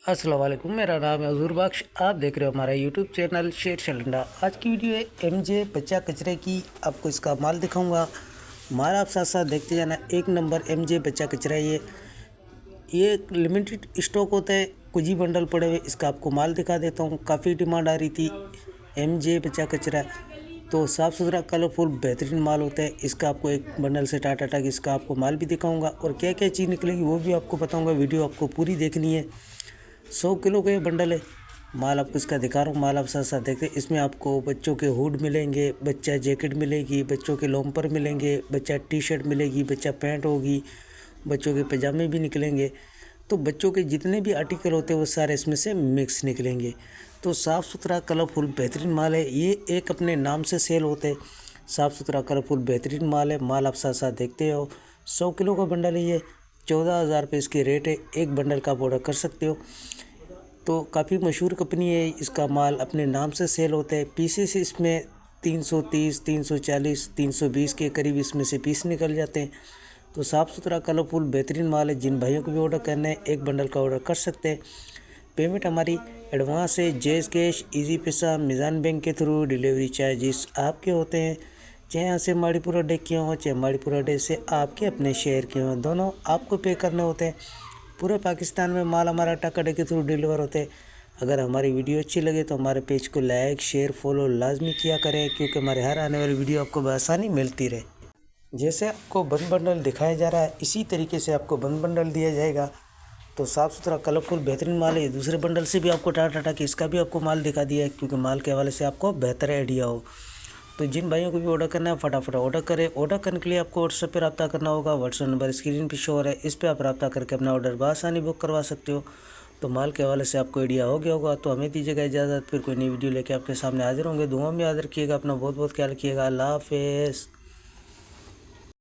अस्सलाम वालेकुम, मेरा नाम है हजूर बख्श। आप देख रहे हो हमारा यूट्यूब चैनल शेर शलंडा। आज की वीडियो है एमजे बच्चा कचरे की। आपको इसका माल दिखाऊंगा। माल आप साथ साथ देखते जाना। एक नंबर एमजे बच्चा कचरा है ये लिमिटेड स्टॉक होता है। कुछ ही बंडल पड़े हुए, इसका आपको माल दिखा देता हूँ। काफ़ी डिमांड आ रही थी एमजे बच्चा कचरा, तो साफ़ सुथरा कलरफुल बेहतरीन माल होता है। इसका आपको एक बंडल से टाटा टाक इसका आपको माल भी दिखाऊंगा और क्या क्या चीज़ निकलेगी वो भी आपको बताऊंगा। वीडियो आपको पूरी देखनी है। 100 किलो का ये बंडल है। माल आपको इसका दिखा रहा हूँ। माल आप साथ साथ देखते हैं। इसमें आपको बच्चों के हुड मिलेंगे, बच्चा जैकेट मिलेगी, बच्चों के लोम्पर मिलेंगे, बच्चा टी शर्ट मिलेगी, बच्चा पैंट होगी, बच्चों के पजामे भी निकलेंगे। तो बच्चों के जितने भी आर्टिकल होते हैं वो सारे इसमें से मिक्स निकलेंगे। तो साफ़ सुथरा कलरफुल बेहतरीन माल है। ये एक अपने नाम से सेल होते हैं। साफ़ सुथरा कलरफुल बेहतरीन माल है। माल आप साथ साथ देखते हो। 100 किलो का बंडल है ये। 14,000 रुपये इसकी रेट है। एक बंडल का आप ऑर्डर कर सकते हो। तो काफ़ी मशहूर कंपनी है। इसका माल अपने नाम से सेल होता है। पीसेस इसमें 330, 340, 320 के करीब इसमें से पीस निकल जाते हैं। तो साफ़ सुथरा कलरफुल बेहतरीन माल है। जिन भाइयों को भी ऑर्डर करना है एक बंडल का ऑर्डर कर सकते हैं। पेमेंट हमारी एडवांस है, जैज़ कैश, इजी पैसा, मिज़ान बैंक के थ्रू। डिलीवरी चार्जेस आपके होते हैं। चाहे यहाँ से माड़ीपुरा अड्डे के हों, चाहे माड़ीपुरा अड्डे से आपके अपने शहर के हों, दोनों आपको पे करने होते हैं। पूरे पाकिस्तान में माल हमारा टाका अड्डे के थ्रू डिलीवर होते हैं। अगर हमारी वीडियो अच्छी लगे तो हमारे पेज को लाइक शेयर फॉलो लाजमी किया करें, क्योंकि हमारे हर आने वाली वीडियो आपको बआसानी मिलती रहे। जैसे आपको बंद बंडल दिखाया जा रहा है इसी तरीके से आपको बंद बंडल दिया जाएगा। तो साफ़ सुथरा कलरफुल बेहतरीन माल है। दूसरे बंडल से भी आपको टाटा टाटा कि इसका भी आपको माल दिखा दिया है, क्योंकि माल के हवाले से आपको बेहतर आइडिया हो। तो जिन भाइयों को भी ऑर्डर करना है फटाफट ऑर्डर करें। ऑर्डर करने के लिए आपको व्हाट्सएप पर रब्ता करना होगा। व्हाट्सएप नंबर स्क्रीन पर शो हो रहा है, इस पर आप रब्ता करके अपना ऑर्डर बआसानी बुक करवा सकते हो। तो माल के हवाले से आपको आइडिया हो गया होगा। तो हमें दीजिएगा इजाज़त। फिर कोई नई वीडियो लेके आपके सामने हाजिर होंगे। दुआ में याद रखिएगा। अपना बहुत बहुत ख्याल रखिएगा। अल्लाह हाफ़िज़।